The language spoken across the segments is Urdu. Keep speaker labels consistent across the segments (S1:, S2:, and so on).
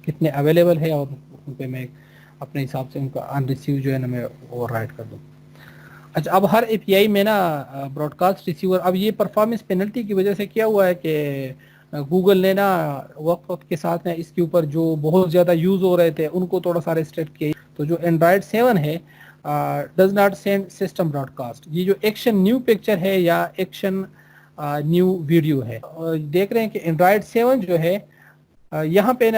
S1: کتنے اویلیبل ہے اور ان پہ میں اپنے حساب سے ان کا ان ریسیو جو ہے نا میں اوور رائٹ کر دوں. اچھا اب ہر اے پی آئی میں نا براڈ کاسٹ ریسیور، اب یہ پرفارمنس پینلٹی کی وجہ سے کیا ہوا ہے کہ گوگل نے نا وقت وقت کے ساتھ نا اس کے اوپر جو بہت زیادہ یوز ہو رہے تھے ان کو تھوڑا سا ریسٹرکٹ کیے. تو جو اینڈرائڈ 7 ہے does not send system broadcast. یہ جو ایکشن نیو پکچر ہے یا ایکشن نیو ویڈیو ہے، دیکھ رہے ہیں کہ اینڈرائڈ 7 جو ہے یہاں پہ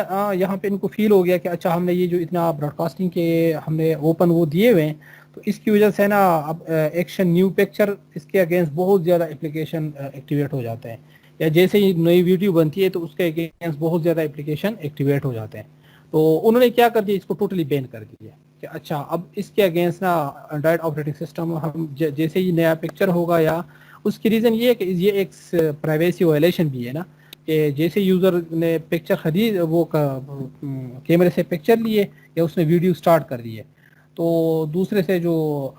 S1: ان کو فیل ہو گیا کہ اچھا ہم نے یہ جو اتنا براڈ کاسٹنگ کے ہم نے اوپن وہ دیے ہوئے ہیں، تو اس کی وجہ سے نا اب ایکشن نیو پکچر اس کے اگینسٹ بہت زیادہ اپلیکیشن ایکٹیویٹ ہو جاتے ہیں، یا جیسے ہی نئی ویڈیو بنتی ہے تو اس کے اگینسٹ بہت زیادہ اپلیکیشن ایکٹیویٹ ہو جاتے ہیں. تو انہوں نے کیا کر دیا، اس کو ٹوٹلی بین کر دیا کہ اچھا اب اس کے اگینسٹ نا اینڈرائڈ آپریٹنگ سسٹم ہم جیسے ہی نیا پکچر ہوگا، یا اس کی ریزن یہ ہے کہ یہ ایک پرائیویسی وائلیشن بھی ہے نا، کہ جیسے یوزر نے پکچر خرید وہ کیمرے سے پکچر لیے یا اس نے ویڈیو سٹارٹ کر دی ہے، تو دوسرے سے جو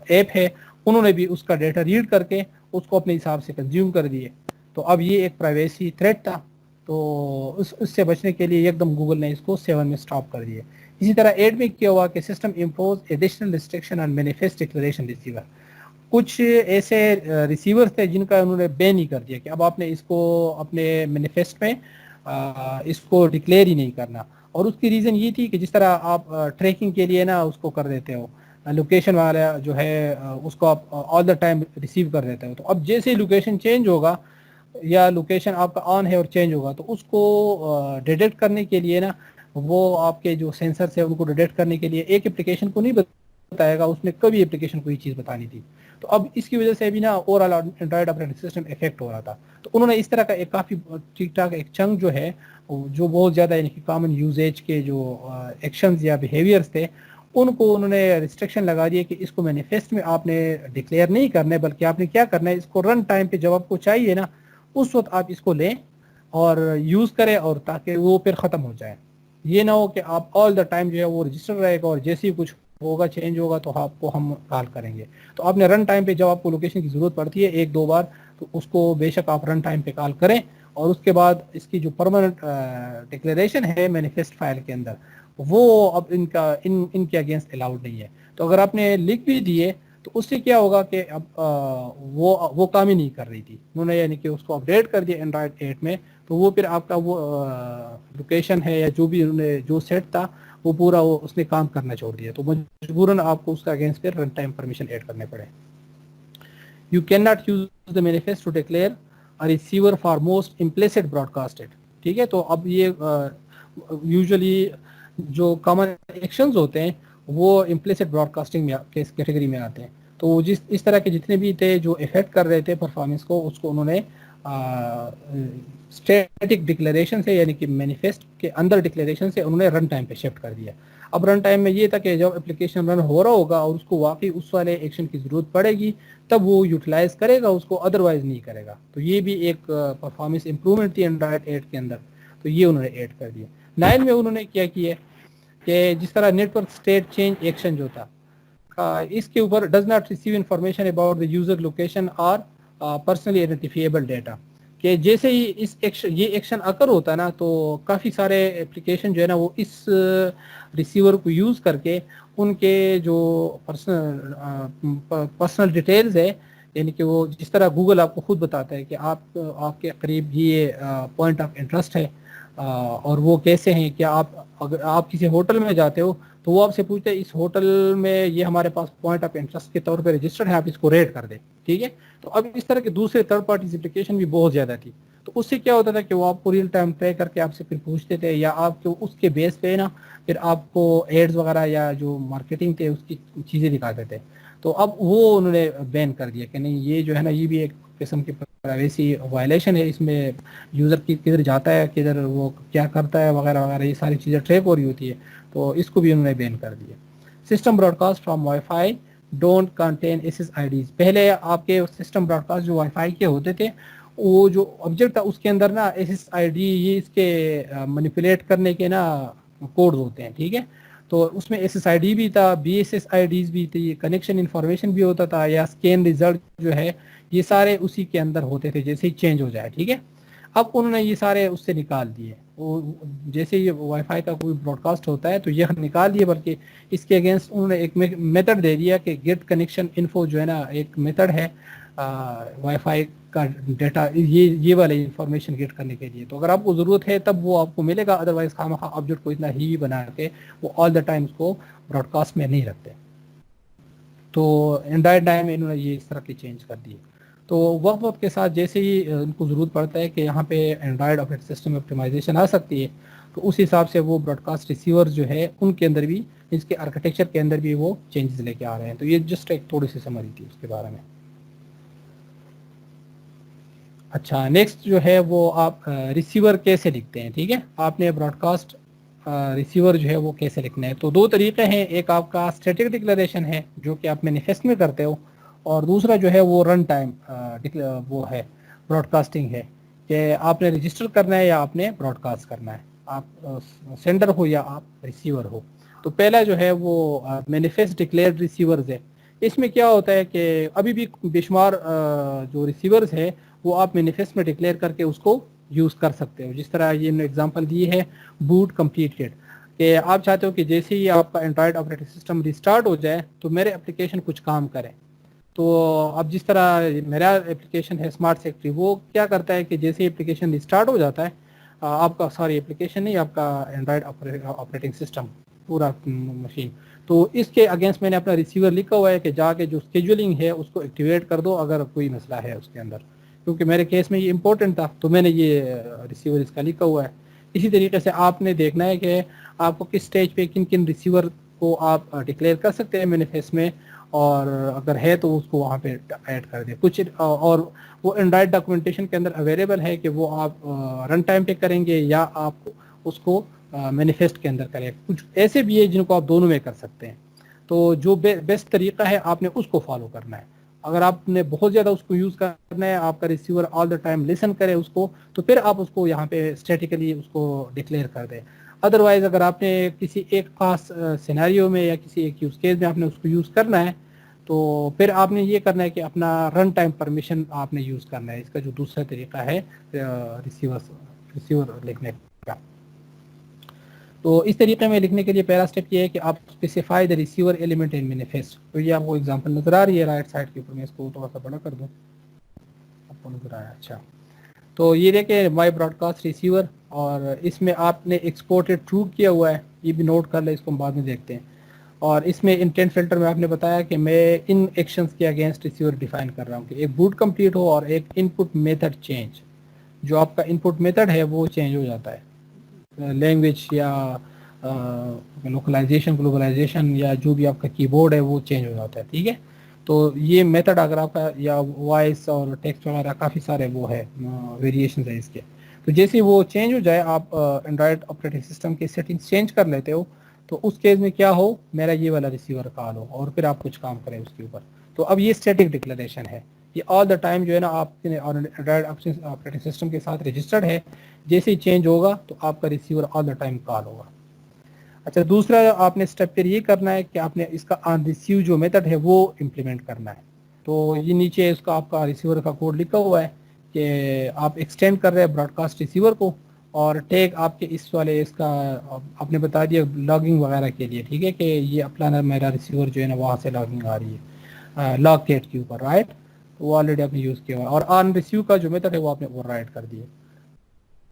S1: ایپ ہے انہوں نے بھی اس کا ڈیٹا ریڈ کر کے اس کو اپنے حساب سے کنزیوم کر دیے. تو اب یہ ایک پرائیویسی تھریٹ تھا، تو اس سے بچنے کے لیے ایک دم گوگل نے اس کو 7 میں سٹاپ کر دیا. اسی طرح 8 میں کیا ہوا کہ system impose additional restriction on manifest declaration receiver. کچھ ایسے ریسیورز تھے جن کا انہوں نے بین ہی کر دیا کہ اب آپ نے اس کو اپنے مینیفیسٹ میں اس کو ڈکلیئر ہی نہیں کرنا. اور اس کی ریزن یہ تھی کہ جس طرح آپ ٹریکنگ کے لیے نا اس کو کر دیتے ہو، لوکیشن والا جو ہے اس کو آپ آل دا ٹائم ریسیو کر دیتے ہو، تو اب جیسے ہی لوکیشن چینج ہوگا یا لوکیشن آپ کا آن ہے اور چینج ہوگا تو اس کو ڈیٹیکٹ کرنے کے لیے نا وہ آپ کے جو سینسرز ہیں ان کو ڈیٹیکٹ کرنے کے لیے ایک اپلیکیشن کو نہیں بتائے گا، اس نے کبھی اپلیکیشن کو یہ چیز بتانی تھی. تو اب اس کی وجہ سے بھی نا overall Android operating system affect ہو رہا تھا. تو انہوں نے اس طرح کا ایک کافی ٹھیک ٹھاک ایک چنک جو ہے جو بہت زیادہ یعنی کہ کامن یوزیج کے جو ایکشنز یا بیہیویئرز تھے ان کو انہوں نے ریسٹرکشن لگا دیے کہ اس کو مینیفیسٹ میں آپ نے ڈکلیئر نہیں کرنا، بلکہ آپ نے کیا کرنا ہے اس کو رن ٹائم پہ جب آپ کو چاہیے نا اس وقت آپ اس کو لیں اور یوز کریں، اور تاکہ وہ پھر ختم ہو جائے. یہ نہ ہو کہ آپ آل دا ٹائم جو ہے وہ رجسٹر رہے گا اور جیسے ہی کچھ ہوگا چینج ہوگا تو آپ کو ہم کال کریں گے. تو آپ نے رن ٹائم پہ جب آپ کو لوکیشن کی ضرورت پڑتی ہے 1-2 بار تو اس کو بے شک آپ رن ٹائم پہ کال کریں، اور اس کے بعد اس کی جو پرماننٹ ڈکلیریشن ہے مینیفیسٹ فائل کے اندر وہ اب ان کے اگینسٹ الاؤڈ نہیں ہے. تو اگر آپ نے لکھ بھی دیے تو اس سے کیا ہوگا کہ اب وہ کام ہی نہیں کر رہی تھی انہوں نے، یعنی کہ اس کو اپڈیٹ کر دیا اینڈرائڈ 8 میں، تو وہ پھر آپ کا وہ لوکیشن ہے یا جو بھی انہوں نے جو سیٹ تھا وہ پورا وہ اس نے کام کرنا چھوڑ دیا. تو مجبوراً آپ کو اس کا اگینسٹ پھر رن ٹائم پرمیشن ایڈ کرنے پڑے. You cannot use the manifest to declare a receiver for most implicit broadcasted. ٹھیک ہے، تو اب یہ یوزلی جو کامن ایکشنز ہوتے ہیں وہ امپلیسٹ براڈ کاسٹنگ میں کیٹیگری میں آتے ہیں. تو اس طرح کے جتنے بھی تھے جو افیکٹ کر رہے تھے پرفارمنس کو، اس کو انہوں نے اسٹیٹک ڈکلیریشن سے یعنی کہ مینیفیسٹ کے اندر ڈکلیریشن سے انہوں نے رن ٹائم پہ شفٹ کر دیا. اب رن ٹائم میں یہ تھا کہ جب اپلیکیشن رن ہو رہا ہوگا اور اس کو واقعی اس والے ایکشن کی ضرورت پڑے گی تب وہ یوٹیلائز کرے گا اس کو، ادروائز نہیں کرے گا. تو یہ بھی ایک پرفارمنس امپرومنٹ تھی اینڈرائڈ 8 کے اندر، تو یہ انہوں نے ایڈ کر دیا. 9 میں انہوں نے کیا کیا کہ جس طرح network state change action جو تھا اس کے اوپر does not receive information about the user location اور پرسنلی آئیڈینٹیفیبل ڈیٹا، کہ جیسے ہی یہ ایکشن اکر ہوتا ہے نا تو کافی سارے اپلیکیشن جو ہے نا وہ اس ریسیور کو یوز کر کے ان کے جو پرسنل ڈیٹیلز ہے، یعنی کہ وہ جس طرح گوگل آپ کو خود بتاتا ہے کہ آپ کے قریب یہ پوائنٹ آف انٹرسٹ ہے اور وہ کیسے ہیں، کیا اگر آپ کسی ہوٹل میں جاتے ہو تو وہ آپ سے پوچھتے ہیں اس ہوٹل میں یہ ہمارے پاس پوائنٹ آف انٹرسٹ کے طور پہ رجسٹرڈ ہے، آپ اس کو ریٹ کر دیں. ٹھیک ہے، تو اب اس طرح کے دوسرے تھرڈ پارٹیز اپلیکیشن بھی بہت زیادہ تھی. تو اس سے کیا ہوتا تھا کہ وہ آپ کو ریئل ٹائم ٹریک کر کے آپ سے پھر پوچھتے تھے، یا آپ کو اس کے بیس پہ نا پھر آپ کو ایڈز وغیرہ یا جو مارکیٹنگ تھے اس کی چیزیں دکھاتے تھے. تو اب وہ انہوں نے بین کر دیا کہ نہیں، یہ جو ہے نا یہ بھی ایک قسم کی پرائیویسی وائلیشن ہے، اس میں یوزر کی کدھر جاتا ہے کدھر وہ کیا کرتا ہے وغیرہ وغیرہ یہ ساری چیزیں ٹریک ہو رہی ہوتی ہے. تو اس کو بھی انہوں نے بین کر دیا. System broadcast from wifi don't contain S S I Ds. پہلے آپ کے سسٹم براڈ کاسٹ جو وائی فائی کے ہوتے تھے وہ جو آبجیکٹ تھا اس کے اندر نا ایس ایس آئی ڈی یہ اس کے مینیپولیٹ کرنے کے نا کوڈ ہوتے ہیں. ٹھیک ہے، تو اس میں ایس ایس آئی ڈی بھی تھا، B S S I Ds بھی تھی، کنیکشن انفارمیشن بھی ہوتا تھا، یا اسکین ریزلٹ جو ہے یہ سارے اسی کے اندر ہوتے تھے جیسے ہی چینج ہو جائے. ٹھیک ہے، اب انہوں نے یہ سارے اس سے نکال دیے. وہ جیسے یہ وائی فائی کا کوئی براڈ کاسٹ ہوتا ہے تو یہ نکال دیے, بلکہ اس کے اگینسٹ انہوں نے ایک میتھڈ دے دیا کہ گیٹ کنیکشن انفو جو ہے نا, ایک میتھڈ ہے وائی فائی کا ڈیٹا یہ والے انفارمیشن گیٹ کرنے کے لیے. تو اگر آپ کو ضرورت ہے تب وہ آپ کو ملے گا, ادروائز خواہ آبجیکٹ کو اتنا ہیوی بنا کے وہ آل دا ٹائم اس کو براڈ کاسٹ میں نہیں رکھتے. تو اینڈرائڈ 9 میں انہوں نے یہ اس طرح کی چینج کر دی. تو وقت کے ساتھ جیسے ہی ان کو ضرورت پڑتا ہے کہ یہاں پہ اینڈرائڈ آپریٹنگ سسٹم میں آپٹیمائزیشن آ سکتی ہے, تو اس حساب سے وہ براڈ کاسٹ ریسیور جو ہے ان کے اندر بھی, اس کے آرکیٹیکچر کے اندر بھی وہ چینجز لے کے آ رہے ہیں. تو یہ جسٹ ایک تھوڑی سی سمری تھی اس کے بارے میں. اچھا, نیکسٹ جو ہے وہ آپ ریسیور کیسے لکھتے ہیں. ٹھیک ہے, آپ نے براڈ کاسٹ ریسیور جو ہے وہ کیسے لکھنا ہے. تو دو طریقے ہیں, ایک آپ کا اسٹیٹک ڈکلریشن ہے جو کہ آپ مینیفیسٹ میں کرتے ہو, اور دوسرا جو ہے وہ رن ٹائم وہ ہے براڈ کاسٹنگ ہے, کہ آپ نے رجسٹر کرنا ہے یا آپ نے براڈ کاسٹ کرنا ہے, آپ سینڈر ہو یا آپ ریسیور ہو. تو پہلا جو ہے وہ مینیفیسٹ ڈکلیئرڈ ریسیورز ہے. اس میں کیا ہوتا ہے کہ ابھی بھی بے شمار جو ریسیورز ہے وہ آپ مینیفیسٹ میں ڈکلیئر کر کے اس کو یوز کر سکتے ہو. جس طرح یہ ایگزامپل دی ہے بوٹ کمپلیٹڈ, کہ آپ چاہتے ہو کہ جیسے ہی آپ کا اینڈرائڈ آپریٹنگ سسٹم ریسٹارٹ ہو جائے تو میرے اپلیکیشن کچھ کام کرے. تو اب جس طرح میرا اپلیکیشن ہے اسمارٹ سیکٹری, وہ کیا کرتا ہے کہ جیسے ہی اپلیکیشن ریسٹارٹ ہو جاتا ہے, آپ کا ساری اپلیکیشن نہیں, آپ کا اینڈرائڈ آپریٹنگ سسٹم پورا مشین, تو اس کے اگینسٹ میں نے اپنا ریسیور لکھا ہوا ہے کہ جا کے جو اسکیجولنگ ہے اس کو ایکٹیویٹ کر دو اگر کوئی مسئلہ ہے اس کے اندر, کیونکہ میرے کیس میں یہ امپورٹنٹ تھا تو میں نے یہ ریسیور اس کا لکھا ہوا ہے. اسی طریقے سے آپ نے دیکھنا ہے کہ آپ کو کس سٹیج پہ کن کن ریسیور کو آپ ڈکلیئر کر سکتے ہیں مینیفیسٹ میں, اور اگر ہے تو اس کو وہاں پہ ایڈ کر دیں کچھ. اور وہ اینڈرائڈ ڈاکومنٹیشن کے اندر اویلیبل ہے کہ وہ آپ رن ٹائم پہ کریں گے یا آپ اس کو مینیفیسٹ کے اندر کریں. کچھ ایسے بھی ہے جن کو آپ دونوں میں کر سکتے ہیں. تو جو بیسٹ طریقہ ہے آپ نے اس کو فالو کرنا ہے. اگر آپ نے بہت زیادہ اس کو یوز کرنا ہے, آپ کا ریسیور آل دا ٹائم لسن کرے اس کو, تو پھر آپ اس کو یہاں پہ اسٹیٹیکلی اس کو ڈکلیئر کر دیں. ادروائز اگر آپ نے کسی ایک خاص سینیریو میں یا کسی ایک یوز کیس میں آپ نے اس کو یوز کرنا ہے, تو پھر آپ نے یہ کرنا ہے کہ اپنا رن ٹائم پرمیشن آپ نے یوز کرنا ہے. اس کا جو دوسرا طریقہ ہے ریسیور لکھنے کا. تو اس طریقے میں لکھنے کے لیے پہلا اسٹیپ یہ ہے کہ آپ specify the receiver element in manifest. تو یہ آپ کو ایگزامپل نظر آ رہی ہے رائٹ سائڈ کے اوپر, میں اس کو تھوڑا سا بڑا کر دوں, آپ کو نظر آیا. اچھا, تو یہ دیکھیں مائی براڈ کاسٹ ریسیور, اور اس میں آپ نے ایکسپورٹڈ ٹرو کیا ہوا ہے, یہ بھی نوٹ کر لیں, اس کو ہم بعد میں دیکھتے ہیں. اور اس میں انٹینٹ فلٹر میں آپ نے بتایا کہ میں ان ایکشنز کے اگینسٹ ریسیور ڈیفائن کر رہا ہوں کہ ایک بوٹ کمپلیٹ ہو اور ایک ان پٹ میتھڈ چینج. جو آپ کا ان پٹ میتھڈ ہے وہ چینج ہو جاتا ہے, لینگویج یا لوکلائزیشن گلوبلائزیشن یا جو بھی آپ کا کی بورڈ ہے وہ چینج ہو جاتا ہے. ٹھیک ہے, تو یہ میتھڈ اگر آپ کا یا وائس اور ٹیکسٹ وغیرہ کافی سارے وہ ہے ویریشنز ہیں اس کے, تو جیسے وہ چینج ہو جائے آپ اینڈرائڈ آپریٹنگ سسٹم کی سیٹنگز چینج کر لیتے ہو, تو اس کیس میں کیا ہو, میرا یہ والا ریسیور کال ہو اور پھر آپ کچھ کام کریں اس کے اوپر. تو اب یہ اسٹیٹک ڈکلریشن ہے, یہ آل دا ٹائم جو ہے نا آپ اینڈرائڈ آپریٹنگ سسٹم کے ساتھ رجسٹرڈ ہے. جیسے ہی چینج ہوگا تو آپ کا receiver all the time call ہوگا. اچھا, دوسرا آپ نے اسٹیپ پھر یہ کرنا ہے کہ آپ نے اس کا آن ریسیو جو میتھڈ ہے وہ امپلیمنٹ کرنا ہے. تو یہ نیچے اس کا آپ کا ریسیور کا کوڈ لکھا ہوا ہے کہ آپ ایکسٹینڈ کر رہے ہیں براڈ کاسٹ ریسیور کو, اور ٹیگ آپ کے اس والے اس کا آپ نے بتا دیا لاگنگ وغیرہ کے لیے. ٹھیک ہے, کہ یہ اپنا میرا ریسیور جو ہے نا وہاں سے لاگنگ آ رہی ہے لاگ گیٹ کے اوپر, رائٹ. وہ آلریڈی آپ نے یوز کیا ہوا ہے, اور آن ریسیو کا جو میتھڈ ہے وہ آپ نے اوور رائٹ کر دیا.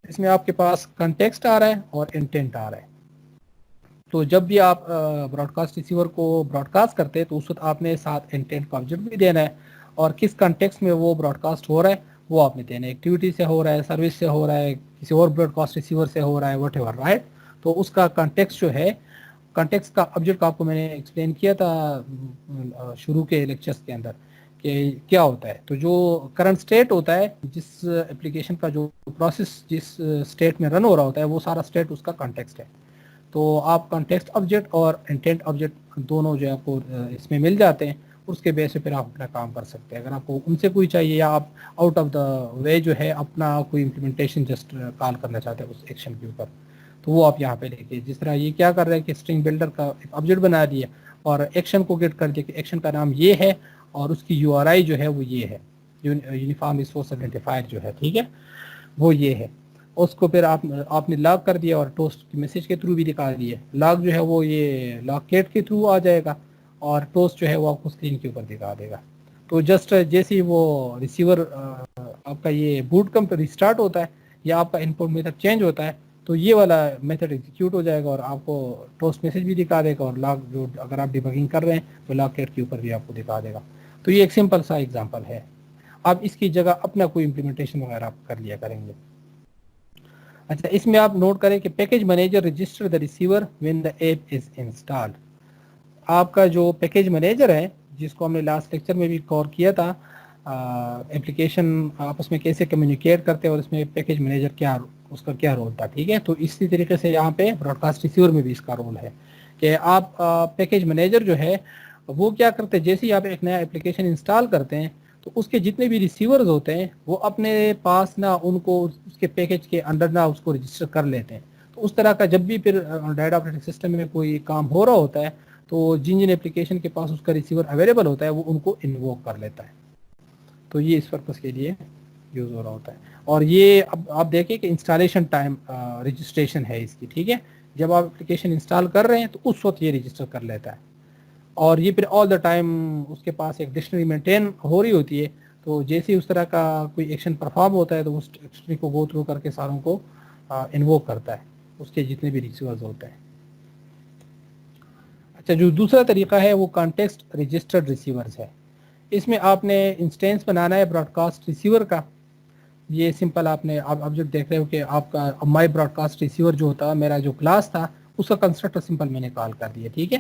S1: اس میں آپ کے پاس کنٹیکسٹ آ رہا ہے اور انٹینٹ آ رہا ہے. تو جب بھی آپ براڈ کاسٹ ریسیور کو براڈ کاسٹ کرتے ہیں تو اس وقت آپ نے ساتھ انٹینٹ کا آبجیکٹ بھی دینا ہے, اور کس کنٹیکسٹ میں وہ براڈ کاسٹ ہو رہا ہے وہ آپ نے دینا ہے. ایکٹیویٹی سے ہو رہا ہے, سروس سے ہو رہا ہے, کسی اور براڈ کاسٹ ریسیور سے ہو رہا ہے, واٹ ایور, رائٹ. تو اس کا کنٹیکسٹ جو ہے, کنٹیکسٹ کا آبجیکٹ آپ کو میں نے ایکسپلین کیا تھا شروع کے لیکچرز کے اندر کہ کیا ہوتا ہے. تو جو کرنٹ اسٹیٹ ہوتا ہے, جس اپلیکیشن کا جو پروسیس جس اسٹیٹ میں رن ہو رہا ہوتا ہے, وہ سارا اسٹیٹ اس کا کنٹیکسٹ ہے. تو آپ کنٹیکسٹ آبجیکٹ اور انٹینٹ آبجیکٹ دونوں جو ہے آپ کو اس میں مل جاتے ہیں, اس کے بیس پہ آپ اپنا کام کر سکتے ہیں. اگر آپ کو ان سے کوئی چاہیے یا آپ آؤٹ آف دا وے جو ہے اپنا کوئی امپلیمنٹیشن جسٹ کال کرنا چاہتے ہیں اس ایکشن کے اوپر, تو وہ آپ یہاں پہ لے کے, جس طرح یہ کیا کر رہے ہیں کہ اسٹرنگ بلڈر کا ایک آبجیکٹ بنا دیا اور ایکشن کو گیٹ کر دیا کہ ایکشن کا نام یہ ہے اور اس کی یو آر آئی جو ہے وہ یہ ہے, یونیفارم ریسورس آئیڈینٹیفائر جو ہے. ٹھیک ہے, وہ یہ ہے. اس کو پھر آپ نے لاگ کر دیا اور ٹوسٹ کی میسج کے تھرو بھی دکھا دیا. لاگ جو ہے وہ یہ لاگ کیٹ کے تھرو آ جائے گا اور ٹوسٹ جو ہے وہ آپ کو اسکرین کے اوپر دکھا دے گا. تو جسٹ جیسے ہی وہ ریسیور آپ کا یہ بوٹ کم پہ ریسٹارٹ ہوتا ہے یا آپ کا ان پٹ میتھڈ چینج ہوتا ہے تو یہ والا میتھڈ ایگزیکیوٹ ہو جائے گا اور آپ کو ٹوسٹ میسج بھی دکھا دے گا اور لاگ جو اگر آپ ڈیبگنگ کر رہے ہیں تو لاگ کیٹ کے اوپر بھی آپ کو دکھا دے گا. تو یہ ایک سمپل سا ایگزامپل ہے. آپ اس کی جگہ اپنا کوئی امپلیمنٹیشن وغیرہ آپ کر لیا کریں گے. اچھا اس میں آپ نوٹ کریں کہ package manager register the receiver when the app is installed. آپ کا جو پیکیج مینیجر ہے جس کو ہم نے لاسٹ لیکچر میں بھی کور کیا تھا اپلیکیشن آپس میں کیسے کمیونیکیٹ کرتے ہیں اور اس میں پیکیج مینیجر کیا اس کا کیا رول تھا. ٹھیک ہے, تو اسی طریقے سے یہاں پہ براڈ کاسٹ ریسیور میں بھی اس کا رول ہے کہ آپ پیکیج مینیجر جو ہے وہ کیا کرتے ہیں جیسے ہی آپ ایک نیا اپلیکیشن انسٹال کرتے ہیں تو اس کے جتنے بھی ریسیورز ہوتے ہیں وہ اپنے پاس نہ ان کو اس کے پیکیج کے انڈر نہ اس کو رجسٹر کر لیتے ہیں. تو اس طرح کا جب بھی پھر ڈائریکٹ آپریٹنگ سسٹم میں کوئی کام ہو رہا ہوتا ہے تو جن جن اپلیکیشن کے پاس اس کا ریسیور اویلیبل ہوتا ہے وہ ان کو انووک کر لیتا ہے. تو یہ اس پرپز کے لیے یوز ہو رہا ہوتا ہے. اور یہ اب آپ دیکھیں کہ انسٹالیشن ٹائم رجسٹریشن ہے اس کی. ٹھیک ہے, جب آپ اپلیکیشن انسٹال کر رہے ہیں تو اس وقت یہ رجسٹر کر لیتا ہے اور یہ پھر آل دا ٹائم اس کے پاس ایک ڈکشنری مینٹین ہو رہی ہوتی ہے. تو جیسے ہی اس طرح کا کوئی ایکشن پرفارم ہوتا ہے تو اس ڈکشنری کو گو تھرو کر کے ساروں کو انووک کرتا ہے اس کے جتنے بھی ریسیورز ہوتے ہیں. اچھا جو دوسرا طریقہ ہے وہ کانٹیکسٹ رجسٹرڈ ریسیورز ہے. اس میں آپ نے انسٹینس بنانا ہے براڈ کاسٹ ریسیور کا. یہ سمپل آپ نے اب جب دیکھ رہے ہو کہ آپ کا مائی براڈ کاسٹ ریسیور جو ہوتا میرا جو کلاس تھا اس کا کنسٹرکٹر سمپل میں نے کال کر دیا. ٹھیک ہے,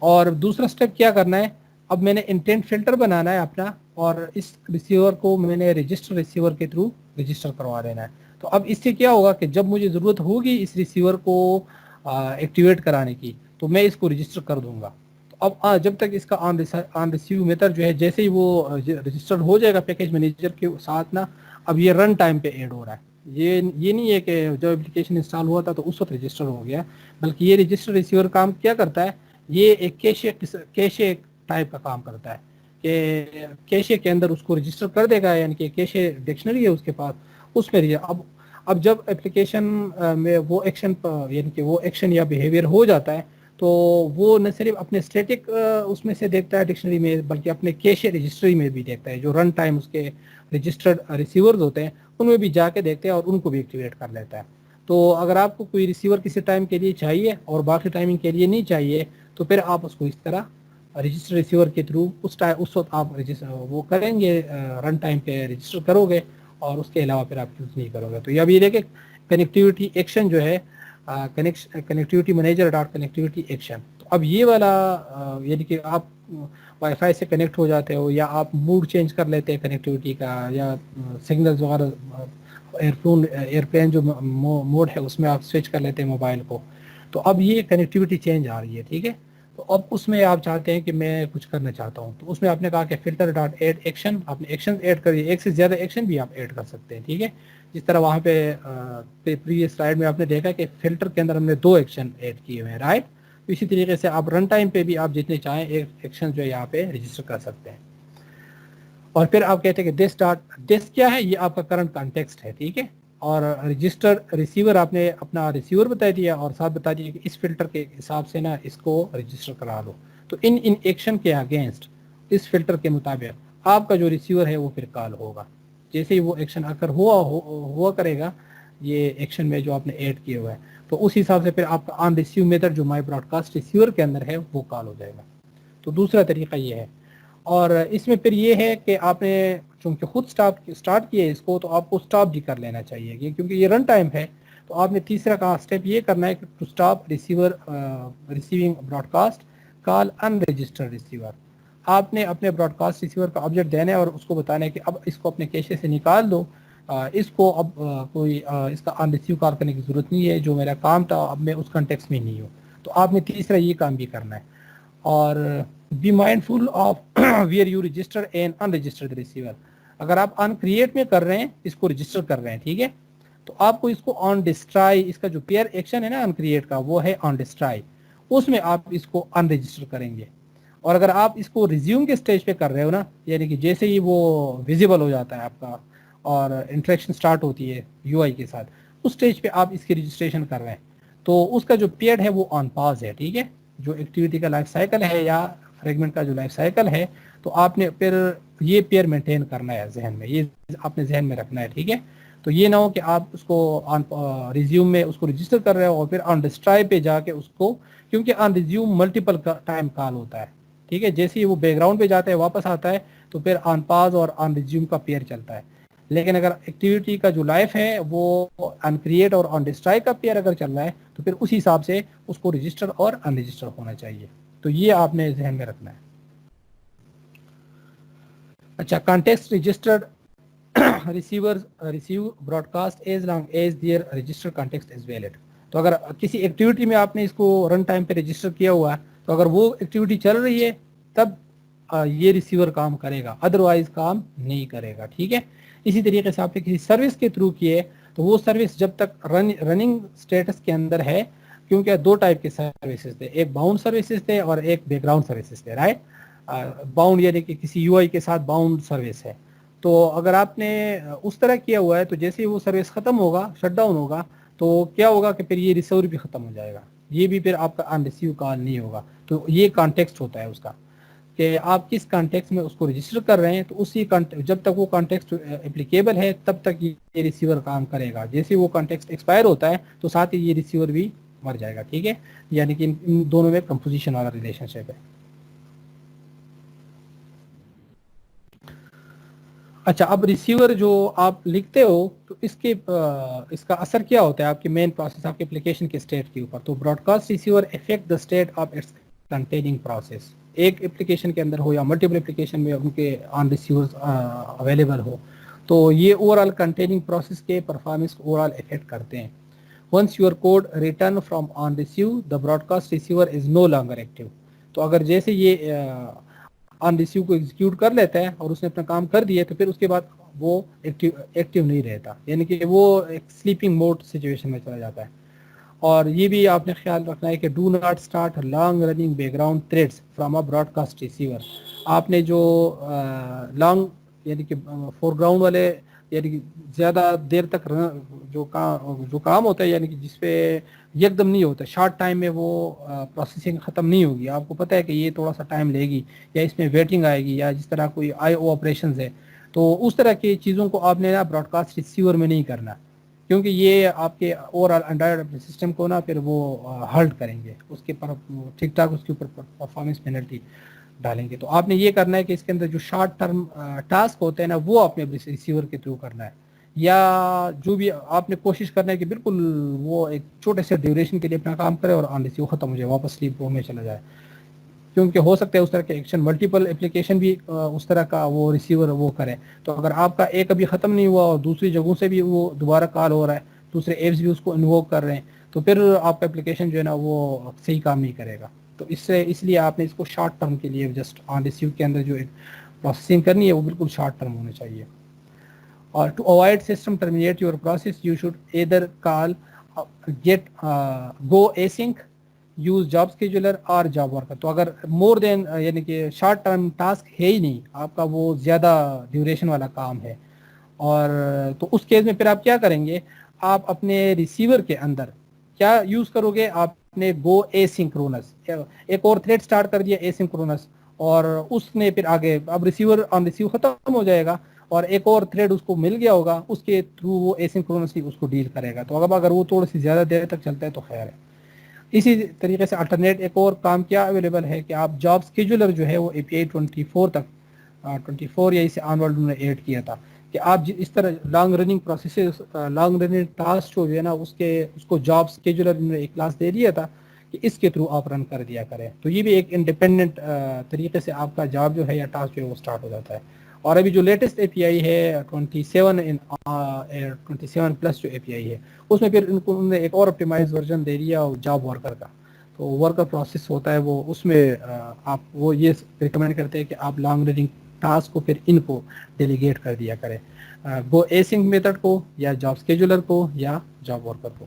S1: اور دوسرا اسٹیپ کیا کرنا ہے, اب میں نے انٹینٹ فلٹر بنانا ہے اپنا اور اس ریسیور کو میں نے رجسٹر ریسیور کے تھرو رجسٹر کروا دینا ہے. تو اب اس سے کیا ہوگا کہ جب مجھے ضرورت ہوگی اس ریسیور کو ایکٹیویٹ کرانے کی تو میں اس کو رجسٹر کر دوں گا. تو اب جب تک اس کا آن ریسیو میتھڈ جو ہے جیسے ہی وہ رجسٹرڈ ہو جائے گا پیکیج مینیجر کے ساتھ نا اب یہ رن ٹائم پہ ایڈ ہو رہا ہے. یہ نہیں ہے کہ جب اپلیکیشن انسٹال ہوا تھا تو اس وقت رجسٹر ہو گیا, بلکہ یہ رجسٹر ریسیور کام کیا کرتا ہے, یہ ایک کیشے ٹائپ کا کام کرتا ہے کہ کیشے کے اندر اس کو رجسٹر کر دے گا. یعنی کہ کیشے ڈکشنری ہے اس کے پاس, اس میں اب جب اپلیکیشن میں وہ ایکشن یعنی کہ وہ ایکشن یا بیہیویئر ہو جاتا ہے تو وہ نہ صرف اپنے اسٹیٹک اس میں سے دیکھتا ہے ڈکشنری میں بلکہ اپنے کیشے رجسٹری میں بھی دیکھتا ہے. جو رن ٹائم اس کے رجسٹرڈ ریسیورز ہوتے ہیں ان میں بھی جا کے دیکھتے ہیں اور ان کو بھی ایکٹیویٹ کر لیتا ہے. تو اگر آپ کو کوئی ریسیور کسی ٹائم کے لیے چاہیے اور باقی ٹائمنگ کے لیے نہیں چاہیے تو پھر آپ اس کو اس طرح رجسٹر ریسیور کے تھرو اس وقت آپ وہ کریں گے, رن ٹائم پہ رجسٹر کرو گے اور اس کے علاوہ پھر آپ یوز نہیں کرو گے. تو یہ اب یہ دیکھیں کنیکٹیوٹی ایکشن جو ہے connectivity manager dot connectivity action. تو اب یہ والا یعنی کہ آپ وائی فائی سے کنیکٹ ہو جاتے ہو یا آپ موڈ چینج کر لیتے ہیں کنیکٹیوٹی کا یا سگنلز وغیرہ ایئرپلین جو موڈ ہے اس میں آپ سوئچ کر لیتے ہیں موبائل کو. تو اب یہ کنیکٹیوٹی چینج آ رہی ہے. ٹھیک ہے, تو اب اس میں آپ چاہتے ہیں کہ میں کچھ کرنا چاہتا ہوں تو اس میں آپ نے کہا کہ فلٹر ڈاٹ ایڈ ایکشن, آپ نے ایکشن ایڈ کر ایک سے زیادہ ایکشن بھی آپ ایڈ کر سکتے ہیں. ٹھیک ہے, جس طرح وہاں پہ پریویس سلائیڈ میں آپ نے دیکھا کہ فلٹر کے اندر ہم نے 2 ایکشن ایڈ کیے ہوئے ہیں. رائٹ, اسی طریقے سے آپ رن ٹائم پہ بھی آپ جتنے چاہیں ایک ایکشن جو ہے یہاں پہ رجسٹر کر سکتے ہیں. اور پھر آپ کہتے ہیں کہ دس کیا ہے, یہ آپ کا کرنٹ کانٹیکسٹ ہے. ٹھیک ہے, اور رجسٹر ریسیور آپ نے اپنا ریسیور بتا دیا اور ساتھ بتا دیا کہ اس فلٹر کے حساب سے نا اس کو رجسٹر کرا دو. تو ان ایکشن کے اگینسٹ اس فلٹر کے مطابق آپ کا جو ریسیور ہے وہ پھر کال ہوگا. جیسے ہی وہ ایکشن اگر ہوا کرے گا یہ ایکشن میں جو آپ نے ایڈ کیے ہوئے ہیں تو اس حساب سے پھر آپ کا آن ریسیو میتھڈ جو مائی براڈ کاسٹ ریسیور کے اندر ہے وہ کال ہو جائے گا. تو دوسرا طریقہ یہ ہے. اور اس میں پھر یہ ہے کہ آپ نے چونکہ خود اسٹارٹ کیے اس کو تو آپ کو اسٹاپ بھی کر لینا چاہیے کیونکہ یہ رن ٹائم ہے. تو آپ نے تیسرا کا اسٹیپ یہ کرنا ہے کہ to stop receiving broadcast call unregistered receiver. آپ نے اپنے براڈ کاسٹ ریسیور کا آبجیکٹ دینا ہے اور اس کو بتانا ہے کہ اب اس کو اپنے کیشے سے نکال دو. اس کو اب کوئی اس کا ان ریسیو کال کرنے کی ضرورت نہیں ہے. جو میرا کام تھا اب میں اس کنٹیکس میں نہیں ہوں. تو آپ نے تیسرا یہ کام بھی کرنا ہے. اور be mindful of where you register and unregistered receiver. اگر آپ ان کریٹ میں کر رہے ہیں اس کو رجسٹر کر رہے ہیں ٹھیک ہے, تو آپ کو اس کو آن ڈسٹرائی اس کا جو پیئر ایکشن ہے نا ان کریٹ کا وہ ہے آن ڈسٹرائی, اس میں آپ اس کو ان رجسٹر کریں گے. اور اگر آپ اس کو ریزیوم کے سٹیج پہ کر رہے ہو نا یعنی کہ جیسے ہی وہ ویزیبل ہو جاتا ہے آپ کا اور انٹریکشن سٹارٹ ہوتی ہے یو آئی کے ساتھ، اس اسٹیج پہ آپ اس کی رجسٹریشن کر رہے ہیں تو اس کا جو پیریڈ ہے وہ آن پاز ہے. ٹھیک ہے، جو ایکٹیویٹی کا لائف سائیکل ہے یا فریگمنٹ کا جو لائف سائیکل ہے تو آپ نے پھر یہ پیئر مینٹین کرنا ہے ذہن میں، یہ آپ نے ذہن میں رکھنا ہے. ٹھیک ہے، تو یہ نہ ہو کہ آپ اس کو آن ریزیوم میں اس کو رجسٹر کر رہے ہو اور پھر آن ڈسٹرائی پہ جا کے اس کو، کیونکہ آن ریزیوم ملٹیپل ٹائم کال ہوتا ہے. ٹھیک ہے، جیسے ہی وہ بیک گراؤنڈ پہ جاتا ہے واپس آتا ہے تو پھر آن پاز اور آن ریزیوم کا پیئر چلتا ہے. لیکن اگر ایکٹیویٹی کا جو لائف ہے وہ آن کریٹ اور آن ڈسٹرائی کا پیئر اگر چل رہا ہے تو پھر اسی حساب سے اس کو رجسٹر اور ان رجسٹر ہونا چاہیے. تو یہ آپ نے ذہن میں رکھنا ہے. اچھا، context registered receivers receive broadcast as long as their registered context is valid. تو اگر کسی ایکٹیویٹی میں آپ نے اس کو رن ٹائم پہ رجسٹر کیا ہوا ہے تو اگر وہ ایکٹیویٹی چل رہی ہے تب یہ ریسیور کام کرے گا، ادروائز کام نہیں کرے گا. ٹھیک ہے، اسی طریقے سے آپ نے کسی سروس کے تھرو کیے تو وہ سروس جب تک رننگ سٹیٹس کے اندر ہے، کیونکہ دو ٹائپ کے سروسز تھے، ایک باؤنڈ سروسز تھے اور ایک بیک گراؤنڈ سروسز تھے. رائٹ، باؤنڈ یعنی کہ کسی یو آئی کے ساتھ باؤنڈ سروس ہے. تو اگر آپ نے اس طرح کیا ہوا ہے تو جیسے ہی وہ سروس ختم ہوگا، شٹ ڈاؤن ہوگا، تو کیا ہوگا کہ پھر یہ ریسیور بھی ختم ہو جائے گا، یہ بھی پھر آپ کا ان ریسیو کال نہیں ہوگا. تو یہ کانٹیکسٹ ہوتا ہے اس کا کہ آپ کس کانٹیکسٹ میں اس کو رجسٹر کر رہے ہیں. تو اسی جب تک وہ کانٹیکسٹ اپلیکیبل ہے تب تک یہ ریسیور کام کرے گا. جیسے وہ کانٹیکسٹ ایکسپائر ہوتا ہے تو ساتھ ہی یہ ریسیور بھی مر جائے گا. ٹھیک ہے، یعنی کہ ان دونوں میں کمپوزیشن والا ریلیشن شپ ہے. اچھا، اب ریسیور جو آپ لکھتے ہو تو اس کا اثر کیا ہوتا ہے آپ کے مین پروسیس، آپ کے اپلیکیشن کے اسٹیٹ کے اوپر. تو broadcast receiver affect the state of its containing process. ایک اپلیکیشن کے اندر ہو یا ملٹیپل اپلیکیشن میں ان کے آن ریسیورز اویلیبل ہو تو یہ اوور آل کنٹیننگ پروسیس کے پرفارمنس کو اوور آل افیکٹ کرتے ہیں. Once your code return from on receive the broadcast receiver is no longer active. تو اگر جیسے یہ آن ریسیو کو ایگزیکیوٹ کر لیتا ہے اور اس نے اپنا کام کر دیا تو پھر اس کے بعد وہ ایکٹیو نہیں رہتا، یعنی کہ وہ ایک سلیپنگ موڈ سچویشن میں چلا جاتا ہے. اور یہ بھی آپ نے خیال رکھنا ہے کہ do not start long running background threads from a broadcast receiver. آپ نے جو لانگ یعنی کہ فور گراؤنڈ والے یعنی کہ زیادہ دیر تک جو کام ہوتا ہے، یعنی کہ جس پہ یک دم نہیں ہوتا، شارٹ ٹائم میں وہ پروسیسنگ ختم نہیں ہوگی، آپ کو پتہ ہے کہ یہ تھوڑا سا ٹائم لے گی یا اس میں ویٹنگ آئے گی، یا جس طرح کوئی آئی او آپریشنز ہے تو اس طرح کی چیزوں کو آپ نے نا براڈ کاسٹ ریسیور میں نہیں کرنا، کیونکہ یہ آپ کے اوور آل اینڈرائڈ سسٹم کو نا پھر وہ ہلٹ کریں گے، اس کے پر ٹھیک ٹھاک اس کے اوپر پرفارمنس پینلٹی ڈالیں گے. تو آپ نے یہ کرنا ہے کہ اس کے اندر جو شارٹ ٹرم ٹاسک ہوتے ہیں نا وہ اپنے ریسیور کے تھرو کرنا ہے، یا جو بھی آپ نے کوشش کرنا ہے کہ بالکل وہ ایک چھوٹے سے ڈیوریشن کے لیے اپنا کام کرے اور آن ریسیو ختم ہو جائے، واپس سلیپ موڈ میں چلا جائے. کیونکہ ہو سکتا ہے اس طرح کے ایکشن ملٹیپل اپلیکیشن بھی اس طرح کا وہ ریسیور وہ کرے. تو اگر آپ کا ایک ابھی ختم نہیں ہوا اور دوسری جگہوں سے بھی وہ دوبارہ کال ہو رہا ہے، دوسرے ایپس بھی اس کو انووک کر رہے ہیں، تو پھر آپ کا اپلیکیشن جو ہے نا وہ صحیح کام نہیں کرے گا. تو اس لیے آپ نے اس کو شارٹ ٹرم کے لیے جسٹ آن ریسیو کے اندر جو پروسیسنگ کرنی ہے وہ بالکل شارٹ ٹرم ہونا چاہیے. اور to avoid system terminate your process you should either call get go async use job scheduler اور جاب ورکر. تو اگر مور دین یعنی کہ شارٹ ٹرم ٹاسک ہے ہی نہیں، آپ کا وہ زیادہ ڈیوریشن والا کام ہے، اور تو اس کیس میں پھر آپ کیا کریں گے، آپ اپنے ریسیور کے اندر کیا یوز کرو گے، آپ نے گو اے سنکرونس، ایک اور تھریڈ سٹارٹ کر دیا اے سنکرونس، اور اس نے پھر آگے اب ریسیور آن ریسیو ختم ہو جائے گا اور ایک اور تھریڈ اس کو مل گیا ہوگا، اس کے تھرو وہ اے سنکرونسلی اس کو ڈیل کرے گا. تو اب اگر وہ تھوڑی سی زیادہ دیر تک چلتا ہے تو خیر ہے. اسی طریقے سے الٹرنیٹ ایک اور کام کیا اویلیبل ہے کہ آپ جاب اسکیجولر جو ہے وہ اے پی آئی 24 تک 24 یا اسے آن ورلڈ نے ایڈ کیا تھا کہ آپ اس طرح long running processes long running task جو ہے نا اس کو جاب اسکیجولر نے ایک کلاس دے دیا تھا کہ اس کے تھرو آپ رن کر دیا کریں. تو یہ بھی ایک انڈیپینڈنٹ طریقے سے آپ کا جاب جو ہے یا ٹاسک جو ہے وہ اسٹارٹ ہو جاتا ہے. اور ابھی جو لیٹسٹ اے پی آئی ہے 27 پلس جو اے پی آئی ہے اس میں پھر انہوں نے ایک اور اپٹیمائز ورژن دے دیا جاب ورکر کا. تو ورکر پروسیس ہوتا ہے وہ اس میں آپ وہ یہ ریکمینڈ کرتے ہیں کہ آپ لانگ رننگ ٹاسک کو پھر ان کو ڈیلیگیٹ کر دیا کریں، گو اے سنک میتھڈ کو یا جاب اسکیجولر کو یا جاب ورکر کو.